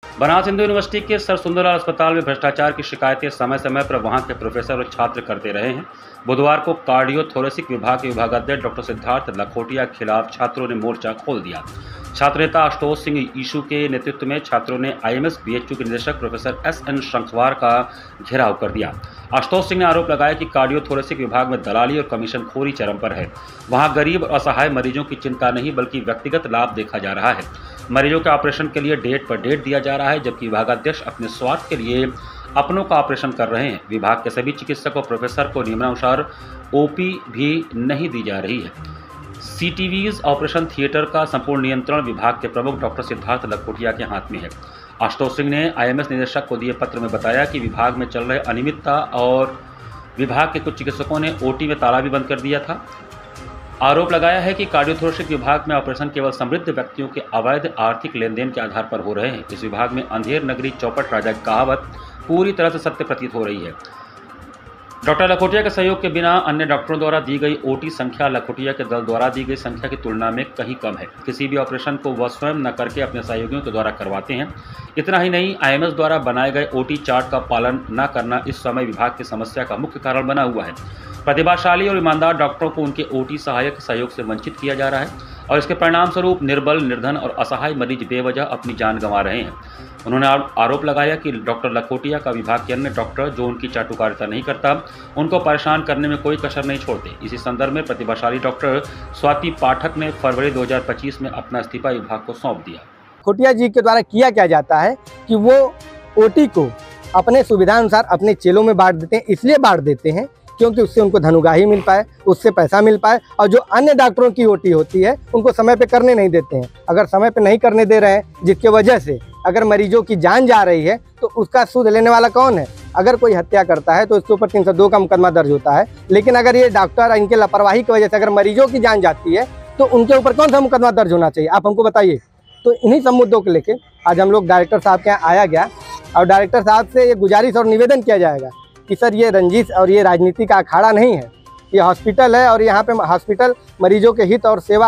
Banaras Hindu university के sir Sundarlal अस्पताल में भ्रष्टाचार की शिकायतें समय समय पर वहां के प्रोफेसर और छात्र करते रहे हैं। बुधवार को कार्डियोथोरेसिक विभाग के विभागाध्यक्ष डॉक्टर सिद्धार्थ लखोटिया के खिलाफ छात्रों ने मोर्चा खोल दिया। छात्र नेता आशुतोष सिंह ईशू के नेतृत्व में छात्रों ने आईएमएस बीएचयू के निदेशक प्रोफेसर एसएन शंखवार का घेराव कर दिया। आशुतोष सिंह ने आरोप लगाया कि कार्डियोथोरेसिक विभाग में दलाली और कमीशनखोरी चरम पर है। वहां गरीब और असहाय मरीजों की चिंता नहीं बल्कि व्यक्तिगत लाभ देखा जा रहा है। मरीजों के ऑपरेशन के लिए डेट पर डेट दिया जा रहा है, जबकि विभागाध्यक्ष अपने स्वार्थ के लिए अपनों का ऑपरेशन कर रहे हैं। विभाग के सभी चिकित्सक और प्रोफेसर को नियमानुसार ओपी भी नहीं दी जा रही है। सीटीवीज ऑपरेशन थिएटर का संपूर्ण नियंत्रण विभाग के प्रमुख डॉक्टर सिद्धार्थ लखोटिया के हाथ में है। आशुतोष सिंह ने आईएमएस निदेशक को दिए पत्र में बताया कि विभाग में चल रहे अनियमितता और विभाग के कुछ चिकित्सकों ने ओटी में ताला भी बंद कर दिया था। आरोप लगाया है कि कार्डियोथोरेसिक विभाग में ऑपरेशन केवल समृद्ध व्यक्तियों के अवैध आर्थिक लेन देन के आधार पर हो रहे हैं। इस विभाग में अंधेर नगरी चौपट राजा की कहावत पूरी तरह से सत्य प्रतीत हो रही है। डॉक्टर लखोटिया के सहयोग के बिना अन्य डॉक्टरों द्वारा दी गई ओटी संख्या लखोटिया के दल द्वारा दी गई संख्या की तुलना में कहीं कम है। किसी भी ऑपरेशन को वह स्वयं न करके अपने सहयोगियों के द्वारा करवाते हैं। इतना ही नहीं, आईएमएस द्वारा बनाए गए ओटी चार्ट का पालन न करना इस समय विभाग की समस्या का मुख्य कारण बना हुआ है। प्रतिभाशाली और ईमानदार डॉक्टरों को उनके ओटी सहायक सहयोग से वंचित किया जा रहा है और इसके परिणाम स्वरूप निर्बल, निर्धन और असहाय मरीज बेवजह अपनी जान गंवा रहे हैं। उन्होंने आरोप लगाया कि डॉक्टर लखोटिया का विभाग के अन्य डॉक्टर जो उनकी चाटुकारिता नहीं करता, उनको परेशान करने में कोई कसर नहीं छोड़ते। इसी संदर्भ में प्रतिभाशाली डॉक्टर स्वाति पाठक ने फरवरी 2025 में अपना इस्तीफा विभाग को सौंप दिया। लखोटिया जी के द्वारा किया क्या जाता है कि वो ओटी को अपने सुविधानुसार अपने चेलों में बांट देते हैं। इसलिए बांट देते हैं क्योंकि उससे उनको धनुगाही मिल पाए, उससे पैसा मिल पाए, और जो अन्य डॉक्टरों की ओटी होती है उनको समय पे करने नहीं देते हैं। अगर समय पे नहीं करने दे रहे हैं, जिसकी वजह से अगर मरीजों की जान जा रही है, तो उसका सूद लेने वाला कौन है? अगर कोई हत्या करता है तो उसके ऊपर 302 का मुकदमा दर्ज होता है, लेकिन अगर ये डॉक्टर इनके लापरवाही की वजह से अगर मरीजों की जान जाती है तो उनके ऊपर कौन सा मुकदमा दर्ज होना चाहिए? आप हमको बताइए। तो इन्हीं सब मुद्दों को लेकर आज हम लोग डायरेक्टर साहब के यहाँ आया गया और डायरेक्टर साहब से ये गुजारिश और निवेदन किया जाएगा कि सर, ये रंजिश और ये राजनीति का अखाड़ा नहीं है। ये हॉस्पिटल है और यहाँ पे हॉस्पिटल मरीजों के हित और सेवा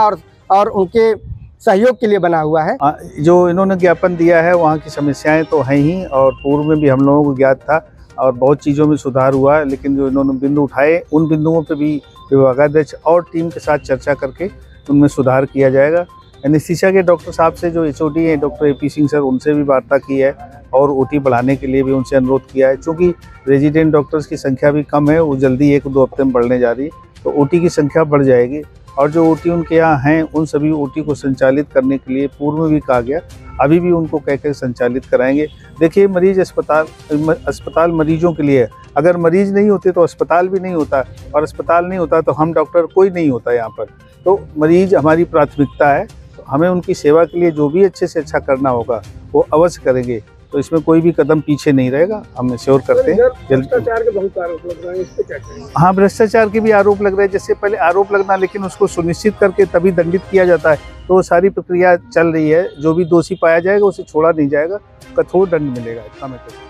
और उनके सहयोग के लिए बना हुआ है। जो इन्होंने ज्ञापन दिया है वहाँ की समस्याएं तो हैं ही, और पूर्व में भी हम लोगों को ज्ञात था और बहुत चीज़ों में सुधार हुआ है। लेकिन जो इन्होंने बिंदु उठाए, उन बिंदुओं पर भी विभागाध्यक्ष और टीम के साथ चर्चा करके उनमें सुधार किया जाएगा। एनेस्थीसिया के डॉक्टर साहब से जो एचओडी हैं डॉक्टर एपी सिंह सर, उनसे भी वार्ता की है और ओटी बढ़ाने के लिए भी उनसे अनुरोध किया है। चूँकि रेजिडेंट डॉक्टर्स की संख्या भी कम है, वो जल्दी 1-2 हफ्ते में बढ़ने जा रही है, तो ओटी की संख्या बढ़ जाएगी। और जो ओटी उनके यहाँ हैं, उन सभी ओटी को संचालित करने के लिए पूर्व में भी कहा गया, अभी भी उनको कह कर संचालित कराएंगे। देखिए, मरीज अस्पताल मरीजों के लिए है। अगर मरीज नहीं होते तो अस्पताल भी नहीं होता, और अस्पताल नहीं होता तो हम डॉक्टर कोई नहीं होता यहाँ पर। तो मरीज हमारी प्राथमिकता है, तो हमें उनकी सेवा के लिए जो भी अच्छे से अच्छा करना होगा वो अवश्य करेंगे। तो इसमें कोई भी कदम पीछे नहीं रहेगा, हम श्योर करते हैं। भ्रष्टाचार के बहुत आरोप लग रहे हैं, इस पे क्या कहेंगे? हाँ, भ्रष्टाचार के भी आरोप लग रहे हैं। जैसे पहले आरोप लगना, लेकिन उसको सुनिश्चित करके तभी दंडित किया जाता है। तो वो सारी प्रक्रिया चल रही है। जो भी दोषी पाया जाएगा उसे छोड़ा नहीं जाएगा, कठोर दंड मिलेगा, इतना मैं कहता हूं।